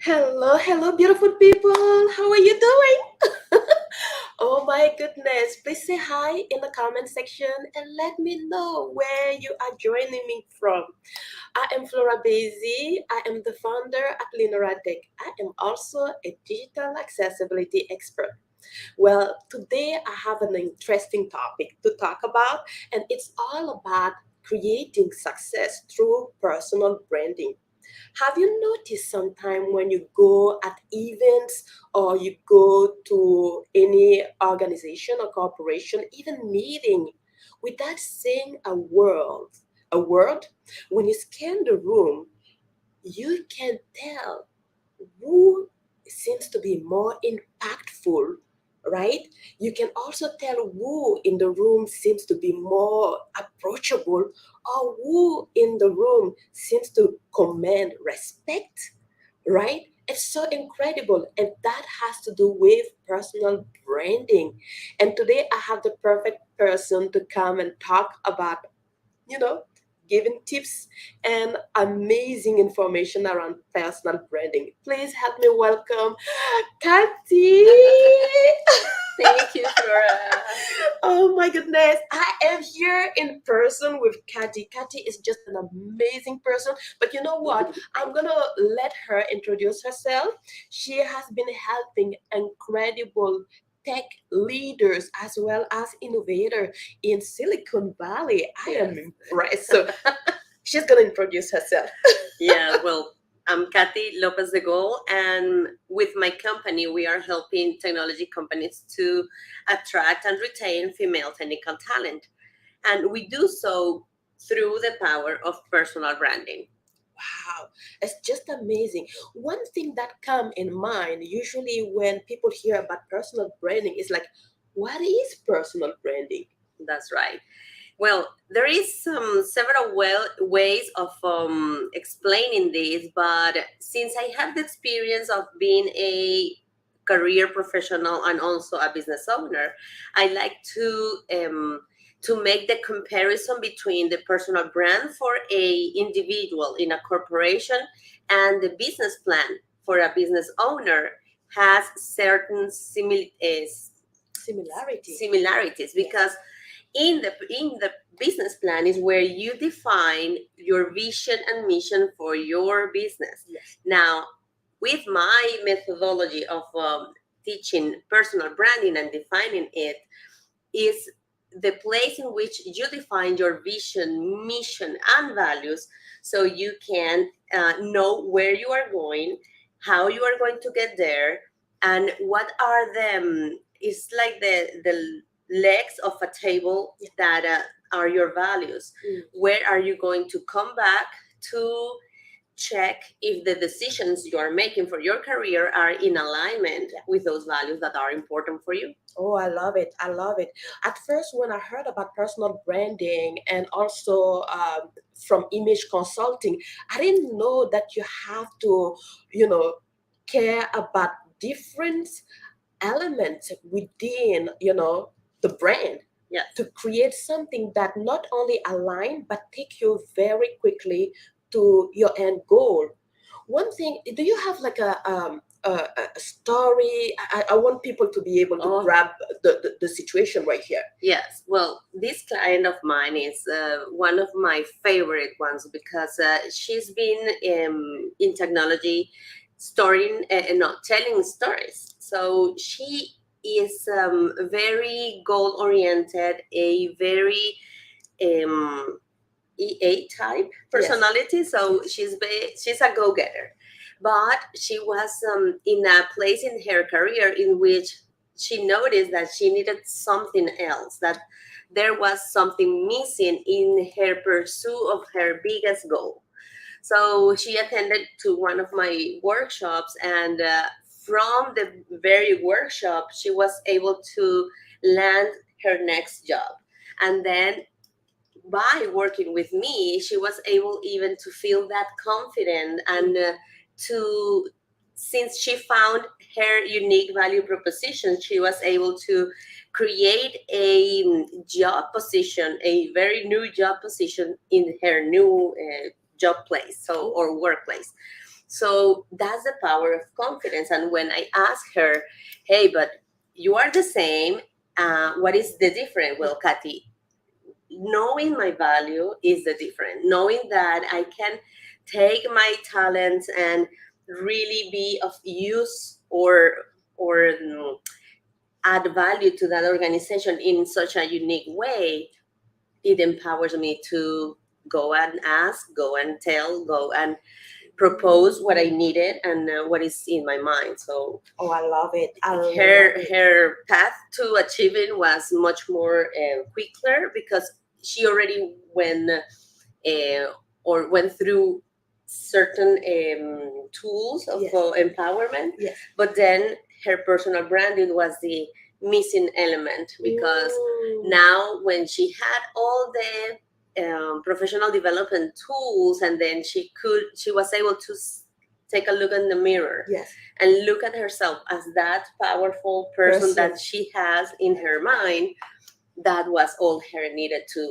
Hello, hello, beautiful people. How are you doing? Oh my goodness. Please say hi in the comment section and let me know where you are joining me from. I am Flora Basie. I am the founder at Tech. I am also a digital accessibility expert. Well, today I have an interesting topic to talk about, and it's all about creating success through personal branding. Have you noticed sometime when you go at events or you go to any organization or corporation, even meeting, without saying a word, when you scan the room, you can tell who seems to be more impactful, right? You can also tell who in the room seems to be more approachable or who in the room seems to command respect, right? It's so incredible, and that has to do with personal branding. And today I have the perfect person to come and talk about you know, giving tips and amazing information around personal branding. Please help me welcome Katty. Thank you, Flora. Oh my goodness, I am here in person with Katty. Katty is just an amazing person. But you know what? I'm gonna let her introduce herself. She has been helping incredible tech leaders as well as innovators in Silicon Valley. I am impressed. So she's gonna introduce herself. Yeah, well, I'm Katty Lopez De Gull, and with my company, we are helping technology companies to attract and retain female technical talent. And we do so through the power of personal branding. Wow, it's just amazing. One thing that come in mind usually when people hear about personal branding is like, what is personal branding? That's right. Well, there is several ways of explaining this, but since I have the experience of being a career professional and also a business owner, I like to make the comparison between the personal brand for a individual in a corporation and the business plan for a business owner has certain Similarity. similarities because in the business plan is where you define your vision and mission for your business. Yes. Now, with my methodology of teaching personal branding and defining it is the place in which you define your vision, mission, and values so you can know where you are going, how you are going to get there, and what are the it's like the legs of a table that are your values. Where are you going to come back to check if the decisions you are making for your career are in alignment with those values that are important for you? Oh, I love it. I love it. At first, when I heard about personal branding and also from image consulting, I didn't know that you have to, you know, care about different elements within, the brand Yes. to create something that not only align but take you very quickly to your end goal. One thing, do you have like a story? I want people to be able to grab the situation right here. Yes, well, this client of mine is one of my favorite ones because she's been in technology, storing, not telling stories. So she is very goal oriented, a very um, EA type personality. So she's a go getter, but she was in a place in her career in which she noticed that she needed something else. That there was something missing in her pursuit of her biggest goal. So she attended to one of my workshops, and from the very workshop, she was able to land her next job. And then by working with me, she was able even to feel that confident and to since she found her unique value proposition, she was able to create a job position, a very new job position in her new job place, so or workplace. So that's the power of confidence. And when I ask her, hey, but you are the same, what is the difference? Well, Katty, knowing my value is the difference. Knowing that I can take my talents and really be of use, or add value to that organization in such a unique way, it empowers me to go and ask, go and tell, go and propose what I needed and what is in my mind. So Oh, I love it. I love it. her path to achieving was much more quicker, because she already went through certain tools of Yes. empowerment. Yes. But then her personal branding was the missing element, because Mm. now when she had all the professional development tools, and then she was able to take a look in the mirror Yes. and look at herself as that powerful person that she has in her mind. That was all her needed to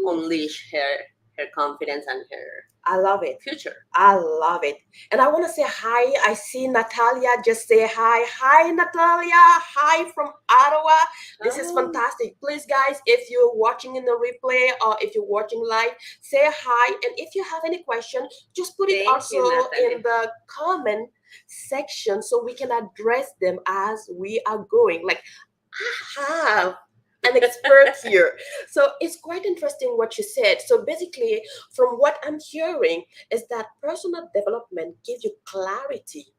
unleash her confidence and her I love it. future. I love it. And I want to say hi. I see Natalia. Just say hi. Hi, Natalia. Hi from Ottawa. This is fantastic. Please, guys, if you're watching in the replay or if you're watching live, say hi. And if you have any question, just put it Thank you, also Natalie. in the comment section so we can address them as we are going. Like, I have an expert here. So it's quite interesting what you said. So basically, from what I'm hearing, is that personal development gives you clarity.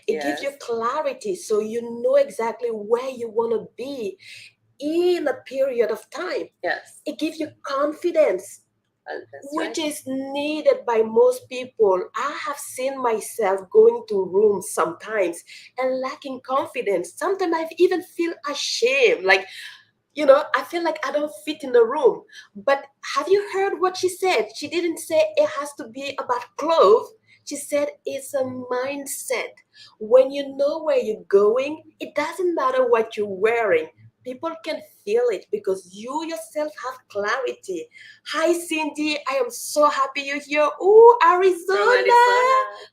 It gives you Yes. clarity so you know exactly where you want to be in a period of time. Yes. It gives you confidence, That's which right. is needed by most people. I have seen myself going to rooms sometimes and lacking confidence. Sometimes I even feel ashamed. Like, I feel like I don't fit in the room. But have you heard what she said? She didn't say it has to be about clothes. She said it's a mindset. When you know where you're going, it doesn't matter what you're wearing. People can feel it because you yourself have clarity. Hi, Cindy. I am so happy you're here. Oh, From Arizona.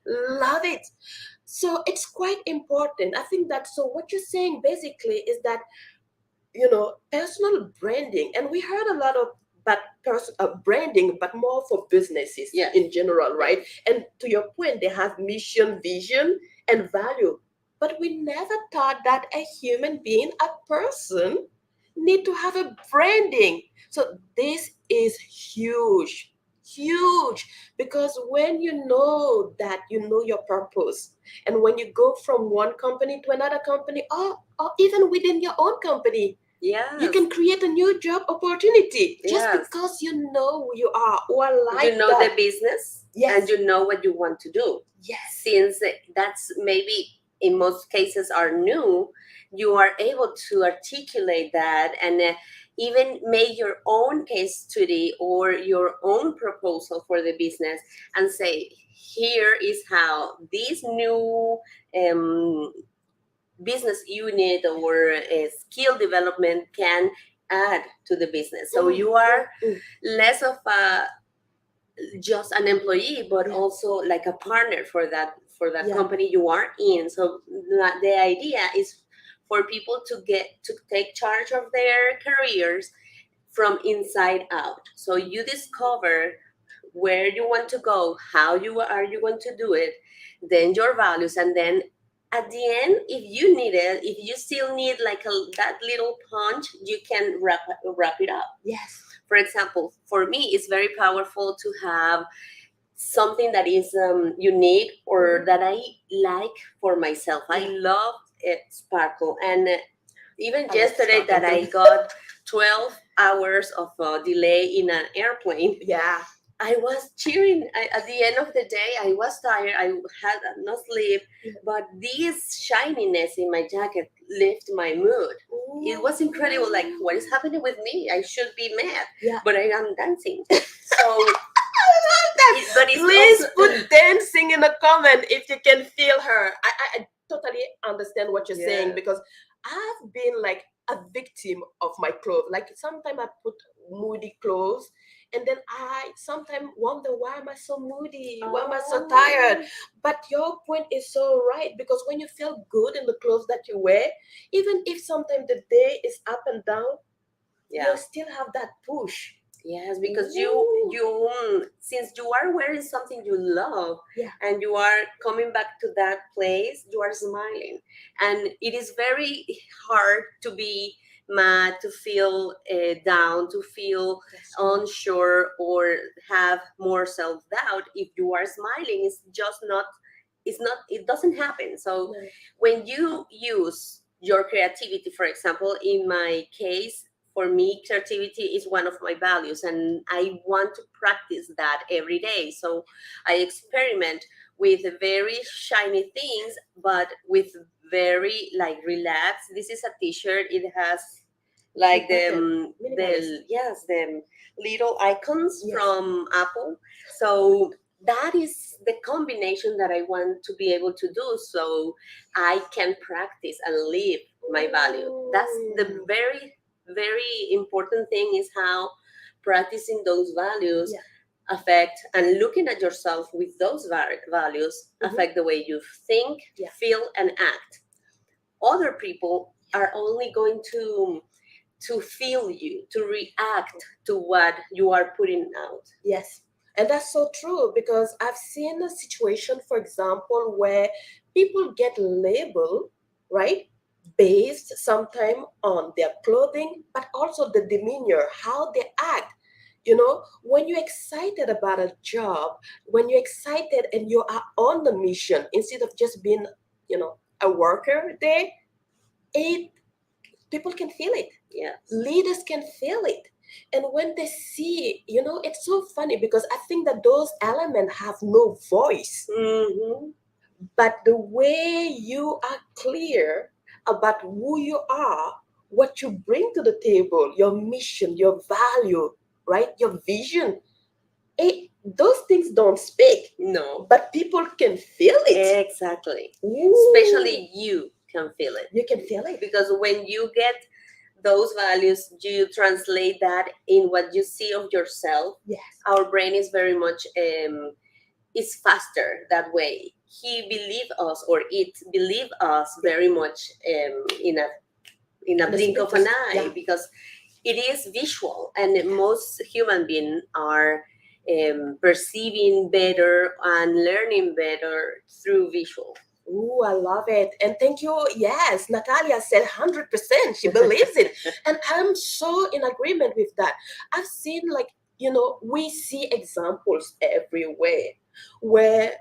Arizona. Love it. So it's quite important. I think that, so what you're saying basically is that personal branding, and we heard a lot of but branding, but more for businesses in general, right? And to your point, they have mission, vision, and value, but we never thought that a human being, a person, need to have a branding. So this is huge, huge, because when you know that, you know your purpose, and when you go from one company to another company, or even within your own company, you can create a new job opportunity just because you know who you are. Oh, I like you know that. the business, Yes. and you know what you want to do. Yes. Since that's maybe in most cases are new, you are able to articulate that, and even make your own case study or your own proposal for the business, and say, here is how this new business unit or skill development can add to the business. So you are less of a just an employee, but also like a partner for that company you are in. So the idea is for people to get to take charge of their careers from inside out. So you discover where you want to go, how you going to do it, then your values, and then at the end, if you need it, if you still need like that little punch, you can wrap it up. Yes. For example, for me, it's very powerful to have something that is unique or that I like for myself. I love sparkle, and even yesterday that I got 12 hours of delay in an airplane. Yeah. I was cheering. At the end of the day, I was tired. I had no sleep, but this shininess in my jacket lifted my mood. It was incredible. Like, what is happening with me? I should be mad, but I am dancing. So, but it's please also, put dancing in the comment if you can feel her. I totally understand what you're saying, because I've been like a victim of my clothes. Like sometimes I put moody clothes And then I sometimes wonder, why am I so moody? Why am I so tired? Oh, But your point is so right, because when you feel good in the clothes that you wear, even if sometimes the day is up and down, you yeah. still have that push. Yes, because Ooh, since you are wearing something you love yeah, and you are coming back to that place, you are smiling. And it is very hard to be mad, to feel down, to feel that's true. unsure, or have more self doubt. If you are smiling, it doesn't happen. So No. when you use your creativity, for example, in my case, for me, creativity is one of my values, and I want to practice that every day. So I experiment with very shiny things, but with very like relaxed. This is a t-shirt. It has Little like button, minimalist. the little icons Yes. from Apple. So that is the combination that I want to be able to do, so I can practice and live my value. That's the Mm. very important thing, is how practicing those values Yeah. affect, and looking at yourself with those values Mm-hmm. affect the way you think, Yeah. feel, and act. Other people are only going to feel you, to react to what you are putting out. Yes. And that's so true, because I've seen a situation, for example, where people get labeled, right? Based sometime on their clothing, but also the demeanor, how they act. When you're excited about a job, when you're excited and you are on the mission, instead of just being, a worker there, it people can feel it. Yes. Leaders can feel it. And when they see, it's so funny, because I think that those elements have no voice. Mm-hmm. But the way you are clear about who you are, what you bring to the table, your mission, your value, right? Your vision, those things don't speak, No. but people can feel it. Exactly. Ooh, Especially you can feel it. you can feel it. Because when you get those values, you translate that in what you see of yourself. Yes. Our brain is very much is faster that way. He believe us, or it believe us Yeah. very much in a And the blink of an splitters. eye, Yeah. because it is visual, and most human beings are perceiving better and learning better through visual. Ooh, I love it. And thank you. Yes, Natalia said 100%. She believes it. And I'm so in agreement with that. I've seen, like, we see examples everywhere where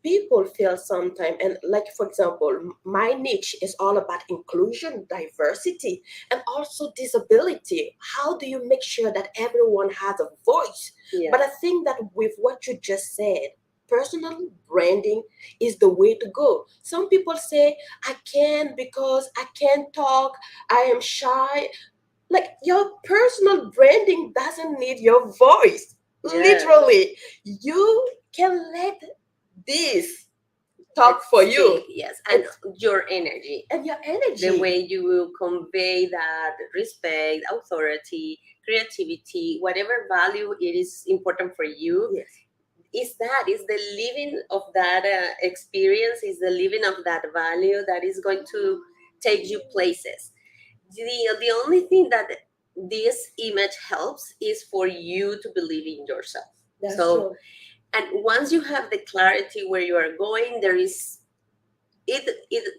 people feel sometimes, and like, for example, my niche is all about inclusion, diversity, and also disability. How do you make sure that everyone has a voice? Yeah. But I think that with what you just said, personal branding is the way to go. Some people say, I can't because I can't talk, I am shy. Like, your personal branding doesn't need your voice. Yes. Literally, you can let this talk Let's for speak, you. yes, and It's your energy, and your the energy. way you will convey that respect, authority, creativity, whatever value it is important for you, Yes. is the living of that experience, is the living of that value that is going to take you places. The only thing that this image helps is for you to believe in yourself. That's So, true. and once you have the clarity where you are going, there is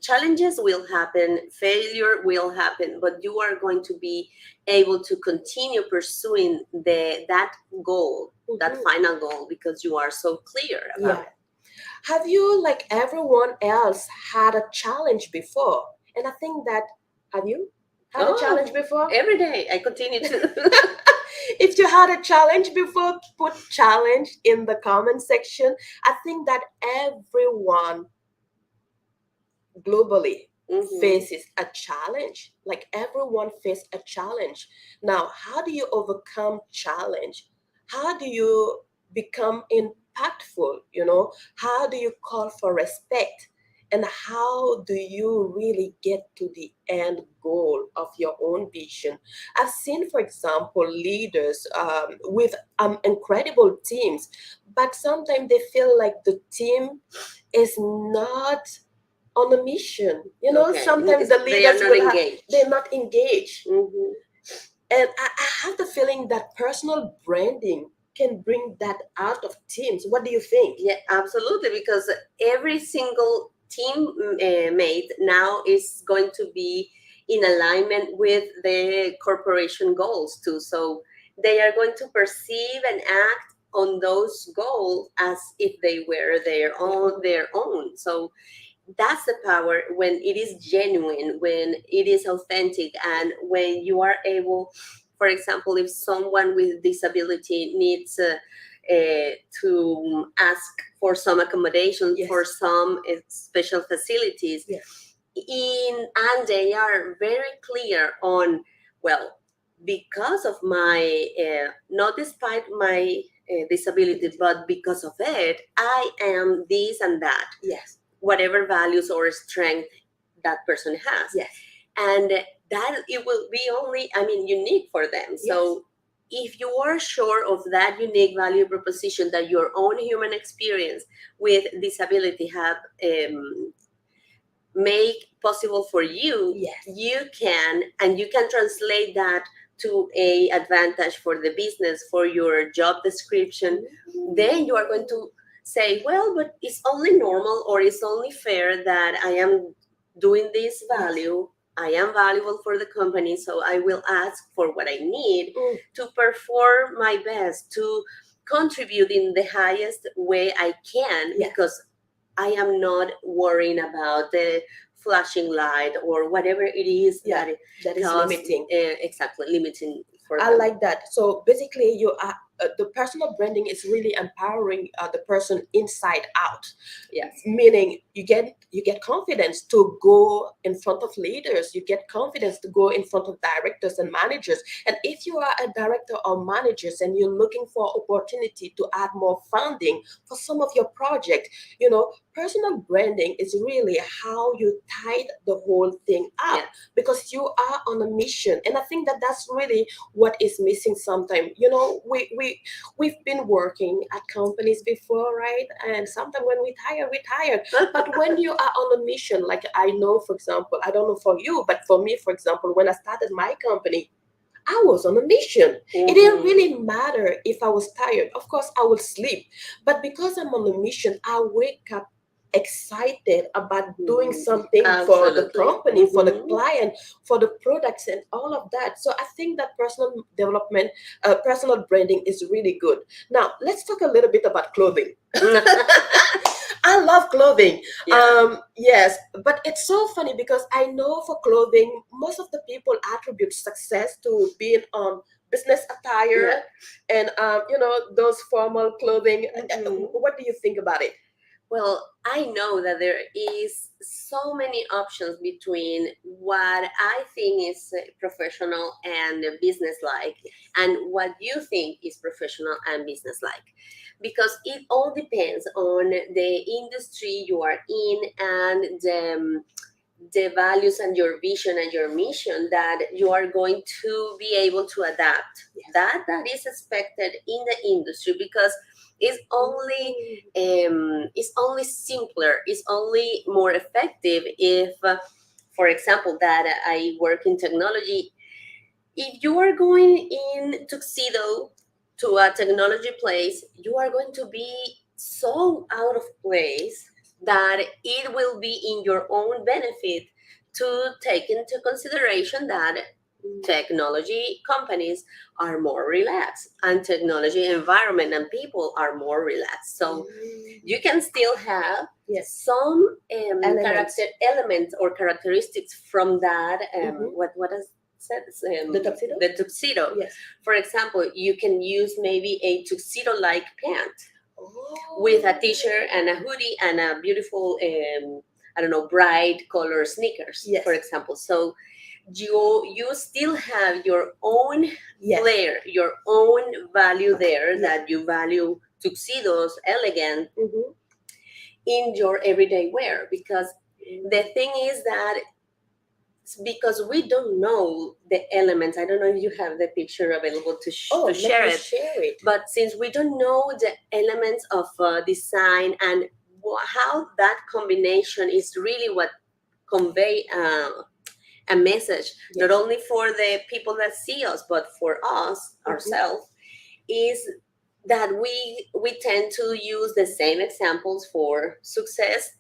challenges will happen, failure will happen, but you are going to be able to continue pursuing that goal, that Hmm. final goal, because you are so clear about Yeah. Have you, like everyone else, had a challenge before? And I think that, have you it. had a challenge Oh, before? every day I continue to. If you had a challenge before, put challenge in the comment section. I think that everyone globally Mhm. faces a challenge. Like, everyone faces a challenge. Now, how do you overcome challenge? How do you become impactful? How do you call for respect? and how do you really get to the end goal of your own vision? I've seen, for example, leaders with incredible teams, but sometimes they feel like the team is not on a mission. You know, Okay, sometimes the they are leaders not will have, engaged. they're not engaged. Hmm. And I have the feeling that personal branding can bring that out of teams. What do you think? Yeah, absolutely. Because every single team mate now is going to be in alignment with the corporation goals too. So they are going to perceive and act on those goals as if they were their own. So that's the power when it is genuine, when it is authentic, and when you are able, for example, if someone with disability needs to ask for some accommodation, Yes. for some special facilities, Yes. and they are very clear on, well, because of my not despite my disability, but because of it, I am this and that, Yes. whatever values or strength that person has. Yes. And that it will be only, I mean, unique for them. Yes. So if you are sure of that unique value proposition that your own human experience with disability have make possible for you, Yes. you can, and you can translate that to a advantage for the business, for your job description. Then you are going to say, well, but it's only normal or it's only fair that I am doing this value. I am valuable for the company, so I will ask for what I need to perform my best, to contribute in the highest way I can, Yes. because I am not worrying about the flashing light or whatever it is Yeah, that it that is cause, limiting. exactly, limiting for I them. like that. So basically, you are the personal branding is really empowering the person inside out. Yes. Meaning, you get confidence to go in front of leaders. You get confidence to go in front of directors and managers. And if you are a director or managers and you're looking for opportunity to add more funding for some of your project, personal branding is really how you tide the whole thing up, Yes. because you are on a mission. And I think that that's really what is missing sometimes. We've been working at companies before, right? And sometimes when we tired, we tired. But when you are on a mission, like I know, for example, I don't know for you, but for me, for example, when I started my company, I was on a mission. It didn't really matter if I was tired. Of course, I would sleep. But because I'm on a mission, I wake up excited about doing something for the Absolutely. company, for the Mhm. client, for the products, and all of that. So I think that personal development, personal branding is really good. Now, let's talk a little bit about clothing. I love clothing. Yeah. Yes, but it's so funny because I know for clothing, most of the people attribute success to being on business Yeah. attire and those formal clothing. Mhm. What do you think about it? Well, I know that there is so many options between what I think is professional and business-like, and what you think is professional and business-like, because it all depends on the industry you are in and the values and your vision and your mission that you are going to be able to adapt. That is expected in the industry, because it's only simpler, it's only more effective if, for example, that I work in technology. If you are going in tuxedo to a technology place, you are going to be so out of place that it will be in your own benefit to take into consideration that technology companies are more relaxed, and technology environment and people are more relaxed. So you can still have some Elements. elements or characteristics from that. What is said, The tuxedo? the tuxedo. Yes. For example, you can use maybe a tuxedo-like pant Oh. with a t-shirt and a hoodie and a beautiful, I don't know, bright color sneakers, Yes. for example. So you still have your own Yes. flair, your own value there, Yes. that you value tuxedos, elegant, Mhm. in your everyday wear, because The thing is that because we don't know the elements. I don't know if you have the picture available to, Oh, to let share me it. share it. But since we don't know the elements of design and how that combination is really what convey a message, not Yes. only for the people that see us, but for us ourselves, is that we tend to use the same examples for success,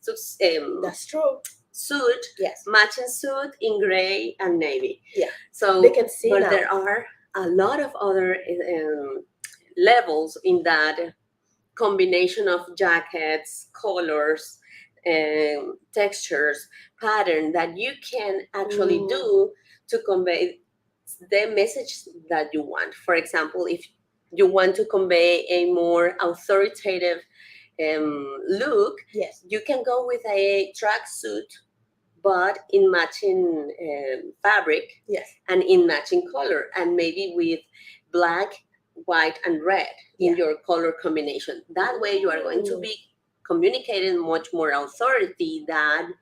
That's true. suit, Yes. matching suit in gray and navy. Yeah. So, They can see but now. there are a lot of other levels in that combination of jackets, colors, textures, pattern that you can actually do to convey the message that you want. For example, if you want to convey a more authoritative look, Yes. you can go with a tracksuit, but in matching fabric Yes. and in matching color, and maybe with black, white, and red in Yeah. your color combination. That way, you are going to be communicating much more authority than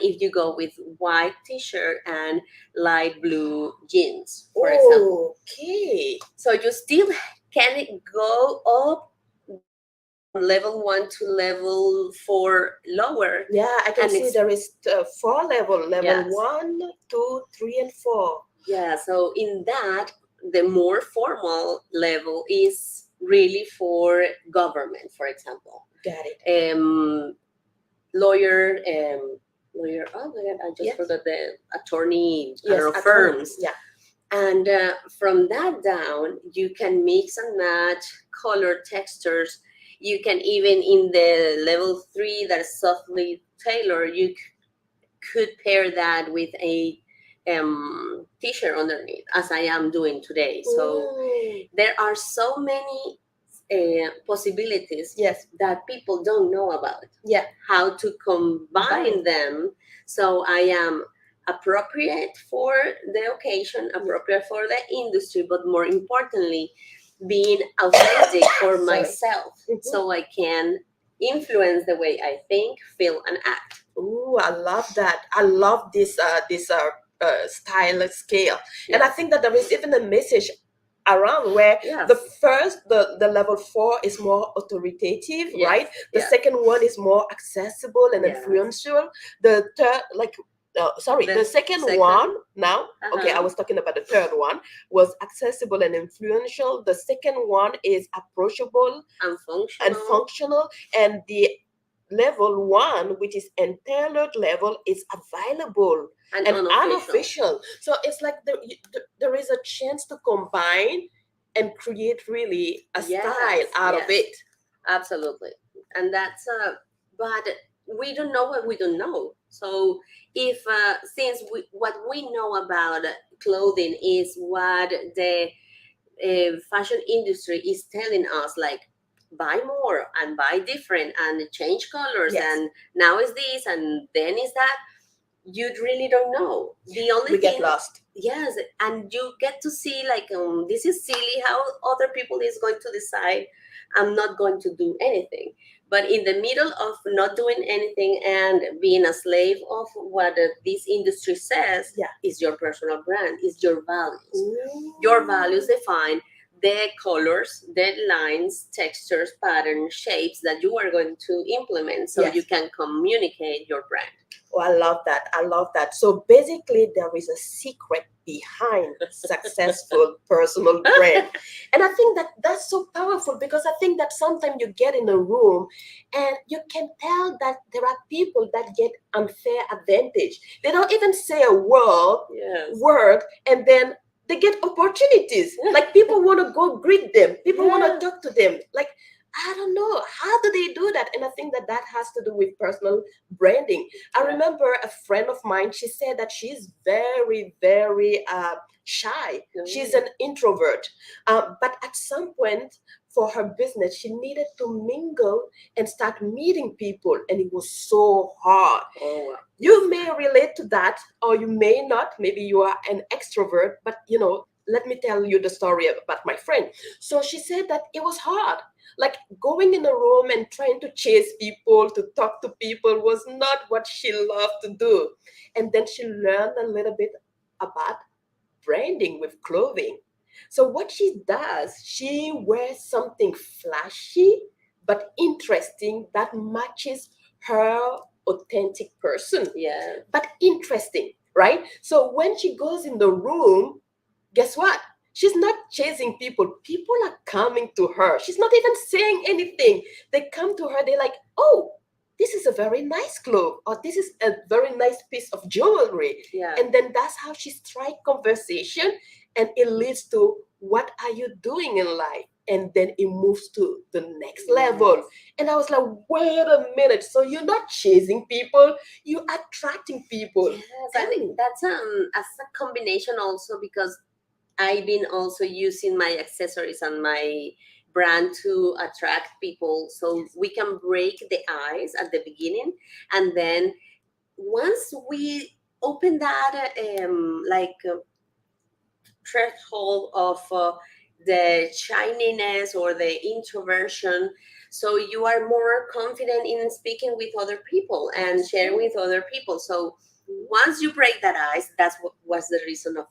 if you go with white t-shirt and light blue jeans, for example. Okay. So you still can go up from level 1 to level 4 lower. Yeah, I can And see it's, there is four level yes, 1, 2, 3, and 4. yeah, so in that, the more formal level is really for government, for example. Got it. Lawyer, lawyer, oh my God, I just Yes. forgot the attorney, I don't Yes, know, attorney. firms. Yeah. And from that down, you can mix and match color textures. You can even in the level 3 that is softly tailored, you could pair that with a t-shirt underneath, as I am doing today. So there are so many possibilities, Yes. that people don't know about. Yeah. How to combine them so I am appropriate for the occasion, appropriate for the industry, but more importantly, being authentic for myself, so I can influence the way I think, feel, and act. Ooh, I love that. I love this style scale, and I think that there is even a message around where Yes. the level 4 is more authoritative, Yes. right? The Yes. second one is more accessible and Yes. influential. The third, the second one now. Okay, I was talking about the third one was accessible and influential. The second one is approachable and and functional. functional, and the level 1, which is entailed level, is available And and unofficial. unofficial. So it's like there is a chance to combine and create really a style out of it. Absolutely. And that's but we don't know what we don't know. So if since what we know about clothing is what the fashion industry is telling us, like buy more and buy different and change colors, Yes. and now is this and then is that, you really don't know. The only We thing, get lost. yes, and you get to see like this is silly how other people is going to decide. I'm not going to do anything. But in the middle of not doing anything and being a slave of what this industry says, Yeah. is your personal brand, is your values. Ooh. Your values define the colors, the lines, textures, patterns, shapes that you are going to implement, so Yes. you can communicate your brand. Oh, I love that. I love that. So basically, there is a secret behind successful personal brand. And I think that that's so powerful, because I think that sometimes you get in a room and you can tell that there are people that get unfair advantage. They don't even say a word, and then they get opportunities. Like people want to go greet them. People want to talk to them. Like, I don't know, how do they do that? And I think that that has to do with personal branding. I remember a friend of mine, she said that she's very, very shy. She's an introvert. But at some point for her business, she needed to mingle and start meeting people. And it was so hard. Oh, wow. You may relate to that, or you may not. Maybe you are an extrovert, but let me tell you the story about my friend. So she said that it was hard. Like going in a room and trying to chase people, to talk to people was not what she loved to do. And then she learned a little bit about branding with clothing. So what she does, she wears something flashy but interesting that matches her authentic person. Yeah. But interesting, right? So when she goes in the room, guess what? She's not chasing people. People are coming to her. She's not even saying anything. They come to her, they're like, oh, this is a very nice clothes, or this is a very nice piece of jewelry. Yeah. And then that's how she strike conversation, and it leads to what are you doing in life? And then it moves to the next level. And I was like, wait a minute. So you're not chasing people, you're attracting people. Yes, Tell and me. that's as a combination also because I've been also using my accessories and my brand to attract people, so we can break the ice at the beginning, and then once we open that threshold of the shininess or the introversion, so you are more confident in speaking with other people and sharing with other people. So once you break that ice, that's what was the reason of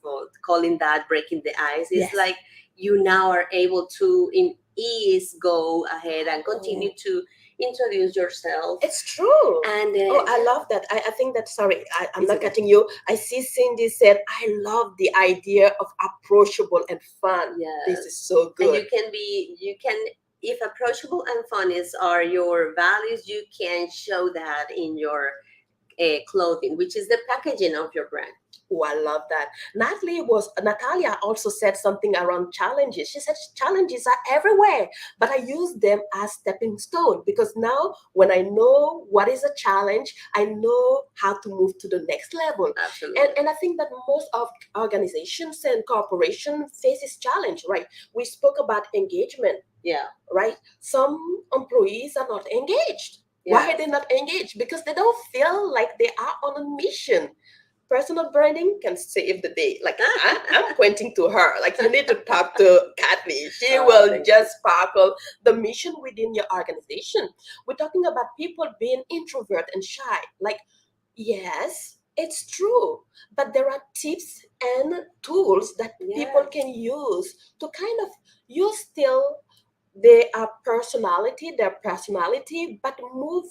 calling that breaking the ice. It's Yes. like you now are able to in ease go ahead and continue to introduce yourself. It's true. And Oh, I yeah, love that. I think that, sorry, I'm it's not okay. cutting you. I see Cindy said, I love the idea of approachable and fun. This Yes. is so And good. you can, if approachable and fun is are your values, you can show that in your clothing, which is the packaging of your brand. Oh, I love that. Natalia also said something around challenges. She said challenges are everywhere, but I use them as stepping stone, because now when I know what is a challenge, I know how to move to the next level. Absolutely. And I think that most of organizations and corporations faces challenge, right? We spoke about engagement, Yeah. right? Some employees are not engaged. Yeah. Why are they not engaged? Because they don't feel like they are on a mission. Personal branding can save the day. Like I'm pointing to her. Like you need to talk to Kathy. She will Thank just sparkle the mission within your organization. We're talking about people being introvert and shy. Like, yes, it's true, but there are tips and tools that people Yes. can use to kind of use still their personality, but move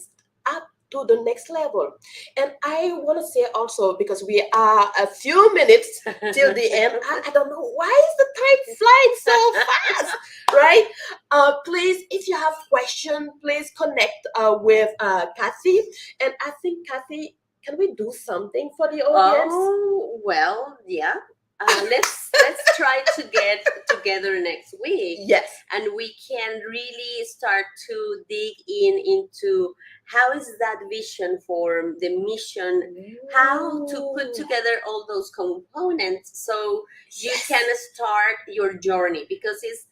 up to the next level. And I want to say also, because we are a few minutes till the end, I don't know why is the time flying so fast, right? Please, if you have question, please connect with Kathy. And I think, Kathy, can we do something for the audience? Oh well, yeah. Let's try to get together next week, Yes. and we can really start to dig in into how is that vision form, the mission, how to put together all those components so you Yes. can start your journey, because it's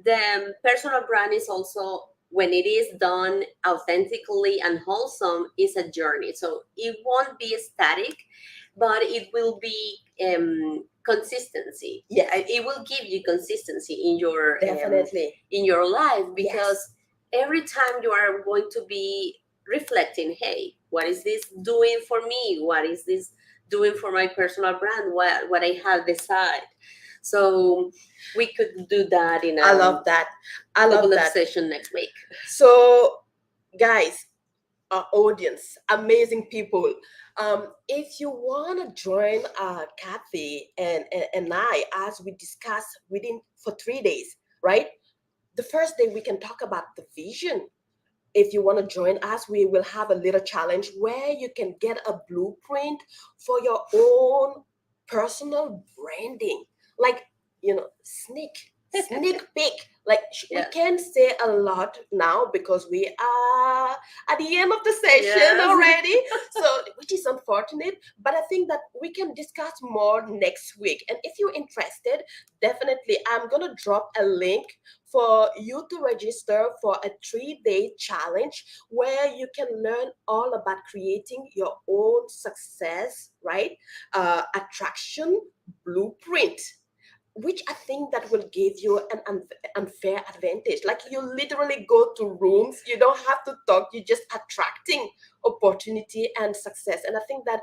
the personal brand is also, when it is done authentically and wholesome, is a journey, so it won't be static, but it will be consistency. Yes. It will give you consistency in your Definitely. in your life, Yes. because every time you are going to be reflecting, hey, what is this doing for me, what is this doing for my personal brand, what I have decided. So we could do that in I a love that. I love couple of that. session next week. So, guys, our audience, amazing people. If you want to join Kathy and I as we discuss within for 3 days, right? The first day we can talk about the vision. If you want to join us, we will have a little challenge where you can get a blueprint for your own personal branding. Like, sneak peek. Like, we Yeah. can't say a lot now because we are at the end of the session Yes. already. So, which is unfortunate, but I think that we can discuss more next week. And if you're interested, definitely, I'm going to drop a link for you to register for a 3-day challenge where you can learn all about creating your own success, right? Attraction blueprint. which I think that will give you an unfair advantage. Like you literally go to rooms, you don't have to talk, you're just attracting opportunity and success. And I think that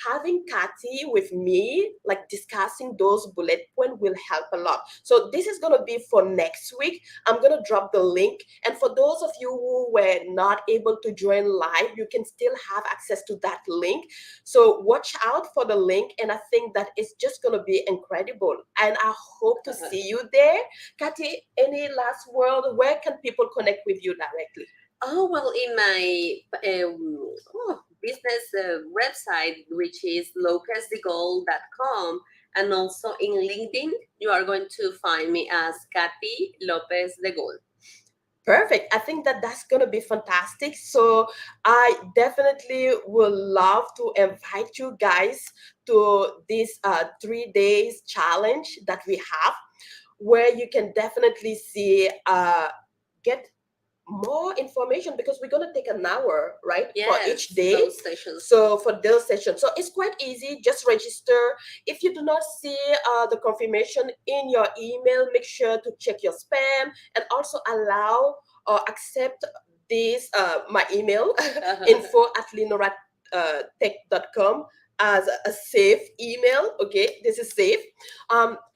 having Katty with me, like discussing those bullet points, will help a lot. So this is gonna be for next week. I'm gonna drop the link. And for those of you who were not able to join live, you can still have access to that link. So watch out for the link, and I think that it's just gonna be incredible. And I hope to see you there. Katty, any last word? Where can people connect with you directly? Oh, well, in my business website, which is lopezdegull.com, and also in LinkedIn, you are going to find me as Katty Lopez De Gull. Perfect. I think that that's going to be fantastic. So I definitely would love to invite you guys to this 3 days challenge that we have, where you can definitely see get more information, because we're going to take an hour, right, for each Yes, day. those sessions. So for those sessions, so it's quite easy. Just register. If you do not see the confirmation in your email, make sure to check your spam, and also allow or accept this my email info at linoratech.com as a safe email. Okay, this is safe.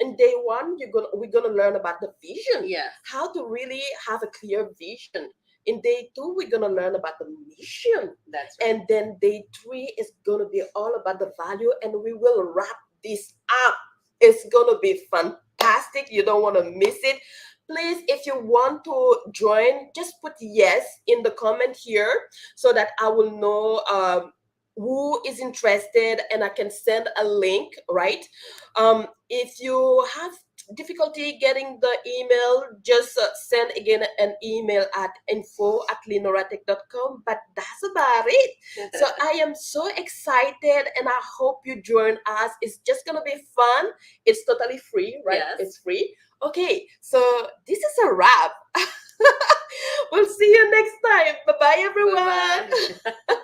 In day one, we're gonna learn about the vision, Yes. how to really have a clear vision. In day two, we're gonna learn about the mission. That's right. And then day three is gonna be all about the value, and we will wrap this up. It's gonna be fantastic. You don't want to miss it. Please, if you want to join, just put yes in the comment here so that I will know who is interested, and I can send a link, right? If you have difficulty getting the email, just send again an email at info@linoratech.com. But that's about it. So I am so excited, and I hope you join us. It's just gonna be fun. It's totally free, right? Yes. It's free. Okay, so this is a wrap. We'll see you next time. Bye bye, everyone. Bye-bye.